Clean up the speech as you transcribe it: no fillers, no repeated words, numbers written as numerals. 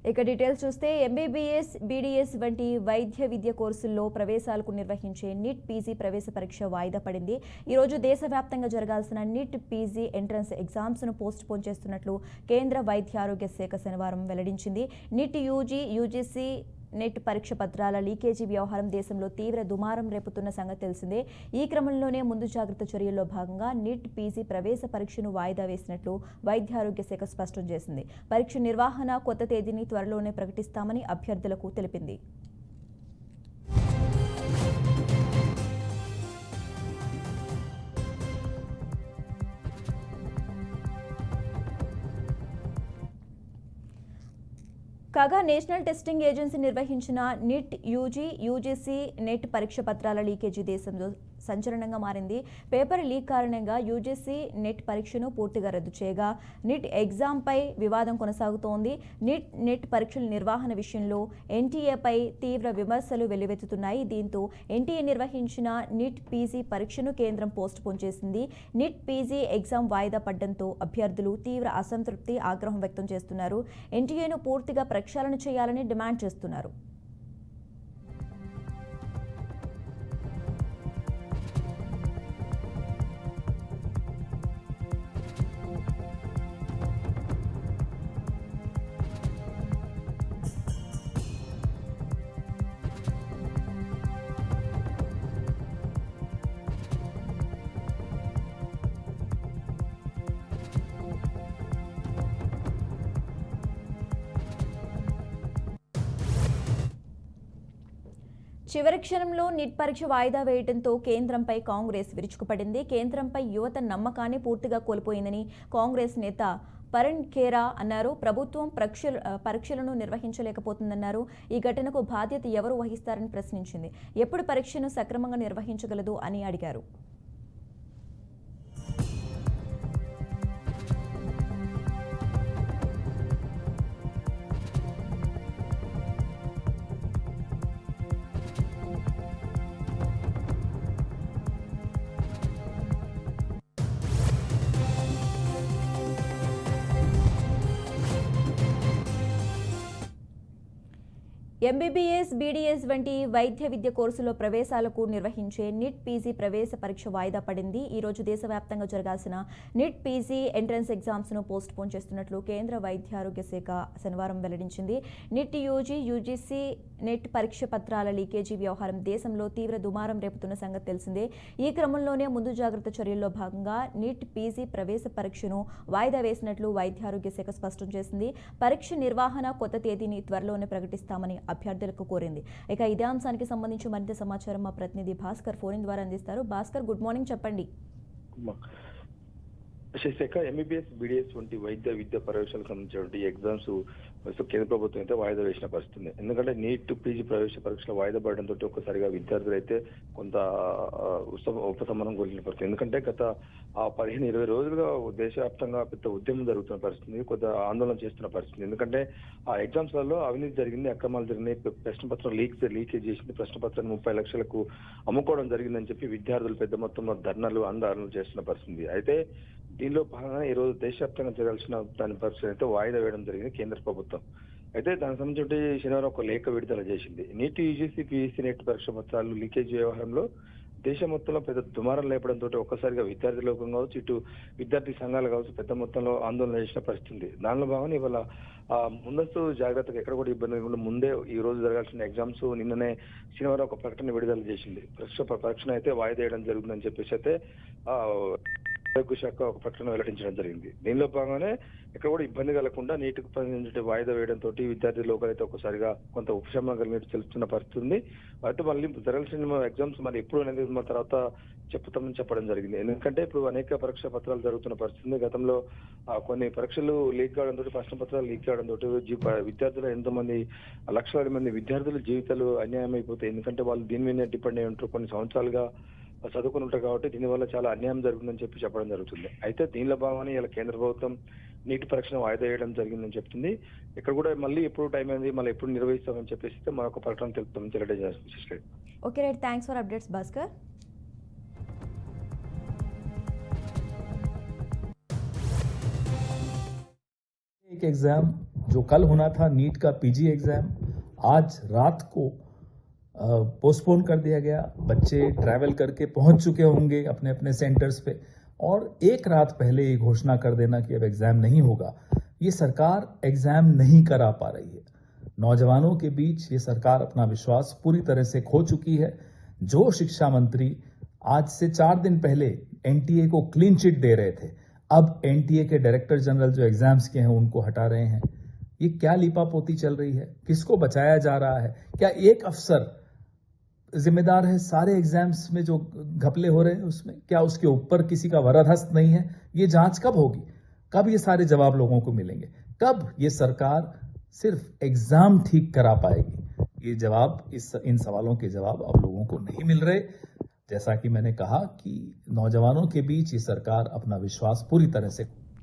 ఇక డీటెయిల్స్ చూస్తే MBBS, BDS వంటి వైద్య విద్య కోర్సుల్లో ప్రవేశాలకు నిర్వహించే నీట్ పీజీ ప్రవేశ పరీక్ష వాయిదా పడింది. ఈరోజు దేశవ్యాప్తంగా జరగాల్సిన నీట్ పీజీ ఎంట్రన్స్ ఎగ్జామ్స్ను పోస్ట్ పోన్ చేస్తున్నట్లు కేంద్ర వైద్య ఆరోగ్య శాఖ శనివారం వెల్లడించింది. నీట్ యూజీ, యూజీసీ నెట్ పరీక్ష పత్రాల లీకేజీ వ్యవహారం దేశంలో తీవ్ర దుమారం రేపుతున్న సంగతి తెలిసిందే. ఈ క్రమంలోనే ముందు జాగ్రత్త చర్యల్లో భాగంగా నీట్ పీజీ ప్రవేశ పరీక్షను వాయిదా వేసినట్లు వైద్య ఆరోగ్య శాఖ స్పష్టం చేసింది. పరీక్ష నిర్వహణ కొత్త తేదీని త్వరలోనే ప్రకటిస్తామని అభ్యర్థులకు తెలిపింది. కాగా నేషనల్ టెస్టింగ్ ఏజెన్సీ నిర్వహించిన నీట్ యూజీ, యూజీసీ నెట్ పరీక్ష పత్రాల లీకేజీ దేశంలో సంచలనంగా మారింది. పేపర్ లీక్ కారణంగా యూజీసీ నెట్ పరీక్షను పూర్తిగా రద్దు చేయగా నీట్ ఎగ్జామ్పై వివాదం కొనసాగుతోంది. నెట్ పరీక్షల నిర్వహణ విషయంలో ఎన్టీఏపై తీవ్ర విమర్శలు వెల్లువెత్తుతున్నాయి. దీంతో ఎన్టీఏ నిర్వహించిన నీట్ పీజీ పరీక్షను కేంద్రం పోస్ట్ పోన్ చేసింది. నీట్ పీజీ ఎగ్జామ్ వాయిదా పడడంతో అభ్యర్థులు తీవ్ర అసంతృప్తి, ఆగ్రహం వ్యక్తం చేస్తున్నారు. ఎన్టీఏను పూర్తిగా ప్రక్షాళన చేయాలని డిమాండ్ చేస్తున్నారు. చివరి క్షణంలో నీట్ పరీక్ష వాయిదా వేయడంతో కేంద్రంపై కాంగ్రెస్ విరుచుకుపడింది. కేంద్రంపై యువత నమ్మకాన్ని పూర్తిగా కోల్పోయిందని కాంగ్రెస్ నేత పరణ్ ఖేరా అన్నారు. ప్రభుత్వం పరీక్షలను నిర్వహించలేకపోతుందన్నారు. ఈ ఘటనకు బాధ్యత ఎవరు వహిస్తారని ప్రశ్నించింది. ఎప్పుడు పరీక్షను సక్రమంగా నిర్వహించగలదు అని అడిగారు. ఎంబీబీఎస్, బీడీఎస్ వంటి వైద్య విద్య కోర్సులో ప్రవేశాలకు నిర్వహించే నీట్ పీజీ ప్రవేశ పరీక్ష వాయిదా పడింది. ఈ రోజు దేశవ్యాప్తంగా జరగాల్సిన నీట్ పీజీ ఎంట్రన్స్ ఎగ్జామ్స్ను పోస్ట్ పోన్ చేస్తున్నట్లు కేంద్ర వైద్య ఆరోగ్య శాఖ శనివారం వెల్లడించింది. నీట్ యూజీ, యూజీసీ నెట్ పరీక్ష పత్రాల లీకేజీ వ్యవహారం దేశంలో తీవ్ర దుమారం రేపుతున్న సంగతి తెలిసిందే. ఈ క్రమంలోనే ముందు జాగ్రత్త చర్యల్లో భాగంగా నీట్ పీజీ ప్రవేశ పరీక్షను వాయిదా వేసినట్లు వైద్య ఆరోగ్య శాఖ స్పష్టం చేసింది. పరీక్ష నిర్వహణ కొత్త తేదీని త్వరలోనే ప్రకటిస్తామని అభ్యర్థులకు కోరింది. ఇక ఇదే అంశానికి సంబంధించి మరింత సమాచారం మా ప్రతినిధి భాస్కర్ ఫోన్ ద్వారా అందిస్తారు. భాస్కర్, గుడ్ మార్నింగ్, చెప్పండి. శాఖ ఎంబీబీఎస్, బీడీఎస్ వంటి వైద్య విద్య ప్రవేశాలకు సంబంధించినటువంటి ఎగ్జామ్స్ కేంద్ర ప్రభుత్వం అయితే వాయిదా వేసిన పరిస్థితుంది. ఎందుకంటే నీట్ పీజీ ప్రవేశ పరీక్షలు వాయిదా పడడంతో ఒక్కసారిగా విద్యార్థులు అయితే కొంత ఉపశమనం కోల్పోయిన పరిస్థితి. ఎందుకంటే గత 15-20 రోజులుగా దేశవ్యాప్తంగా పెద్ద ఉద్యమం జరుగుతున్న పరిస్థితి, కొంత ఆందోళన చేస్తున్న పరిస్థితి. ఎందుకంటే ఆ ఎగ్జామ్స్లలో అవినీతి జరిగింది, అక్రమాలు జరిగినాయి, ప్రశ్నపత్రం లీకేజ్ చేసింది, ప్రశ్నపత్రాన్ని 30 లక్షలకు అమ్ముకోవడం జరిగిందని చెప్పి విద్యార్థులు పెద్ద మొత్తంలో ధర్నాలు, ఆందోళనలు చేస్తున్న పరిస్థితి. అయితే దీనిలో భాగంగా ఈ రోజు దేశవ్యాప్తంగా జరగాల్సిన దాని పరీక్ష అయితే వాయిదా వేయడం జరిగింది కేంద్ర ప్రభుత్వం. అయితే దానికి సంబంధించి శనివారం ఒక లేఖ విడుదల చేసింది. నీట్, యూజీసీ, పీజీ నెట్ పరీక్ష పత్రాలు లీకేజ్ వ్యవహారంలో దేశం మొత్తంలో పెద్ద దుమారం లేపడంతో ఒక్కసారిగా విద్యార్థి లోకం కావచ్చు, ఇటు విద్యార్థి సంఘాలు కావచ్చు పెద్ద మొత్తంలో ఆందోళన చేసిన పరిస్థితి. దానిలో భాగంగా ఇవాళ ముందస్తు జాగ్రత్తగా ఎక్కడ కూడా ఇబ్బంది లేకుండా ముందే ఈ రోజు జరగాల్సిన ఎగ్జామ్స్ నిన్ననే శనివారం ఒక ప్రకటన విడుదల చేసింది. పరీక్ష అయితే వాయిదా వేయడం జరుగుతుందని చెప్పేసి అయితే ఆరోగ్య శాఖ ఒక ప్రకటన వెల్లడించడం జరిగింది. దీనిలో భాగంగానే ఎక్కడ కూడా ఇబ్బంది కలగకుండా నీటికి సంబంధించి వాయిదా వేయడంతో విద్యార్థి లోకలైతే ఒకసారిగా కొంత ఉపశమనం కలిగినట్టు తెలుస్తున్న పరిస్థితి ఉంది. అయితే మళ్ళీ జరగాల్సిన ఎగ్జామ్స్ మరి ఎప్పుడు అనేది తర్వాత చెప్తామని చెప్పడం జరిగింది. ఎందుకంటే ఇప్పుడు అనేక పరీక్షా పత్రాలు జరుగుతున్న పరిస్థితి. గతంలో కొన్ని పరీక్షలు లీక్ కావడంతో, ప్రశ్న పత్రాలు లీక్ కావడంతో విద్యార్థులు ఎంతో మంది లక్షలాది మంది విద్యార్థుల జీవితాలు అన్యాయం అయిపోతాయి. ఎందుకంటే వాళ్ళు దీని మీద డిపెండ్ అయి ఉంటారు, కొన్ని సంవత్సరాలుగా చదువుకుని ఉంటారు కాబట్టి దీనివల్ల చాలా అన్యాయం జరుగుతుందని చెప్పడం జరుగుతుంది. అయితే దీనిలో భాగంగానే ఇలా కేంద్ర ప్రభుత్వం నీటి పరీక్షను వాయిదా వేయడం జరిగిందని చెప్తుంది. ఇక్కడ కూడా మళ్ళీ ఎప్పుడు టైం అయింది, మళ్ళీ ఎప్పుడు నిర్వహిస్తామని చెప్పేసి మరొక ప్రకటన తెలుపుతామని తెలియజేస్తుంది. Okay right, thanks for updates Bhaskar. एक एग्जाम जो कल होना था नीट का पीजी एग्जाम आज रात को पोस्टपोन कर दिया गया। बच्चे ट्रैवल करके पहुंच चुके होंगे अपने अपने सेंटर्स पे, और एक रात पहले ये घोषणा कर देना कि अब एग्जाम नहीं होगा, ये सरकार एग्जाम नहीं करा पा रही है। नौजवानों के बीच ये सरकार अपना विश्वास पूरी तरह से खो चुकी है। जो शिक्षा मंत्री आज से 4 दिन पहले एनटीए को क्लीन चिट दे रहे थे, अब एनटीए के डायरेक्टर जनरल जो एग्जाम्स के हैं उनको हटा रहे हैं। ये क्या लीपापोती चल रही है? किसको बचाया जा रहा है? क्या एक अफसर जिम्मेदार है सारे एग्जाम्स में जो घपले हो रहे हैं उसमें? क्या उसके ऊपर किसी का वरदहस्त नहीं है? ये जांच कब होगी? कब ये सारे जवाब लोगों को मिलेंगे? कब ये सरकार सिर्फ एग्जाम ठीक करा पाएगी? ये जवाब, इन सवालों के जवाब अब लोगों को नहीं मिल रहे। जैसा कि मैंने कहा कि नौजवानों के बीच ये सरकार अपना विश्वास पूरी तरह से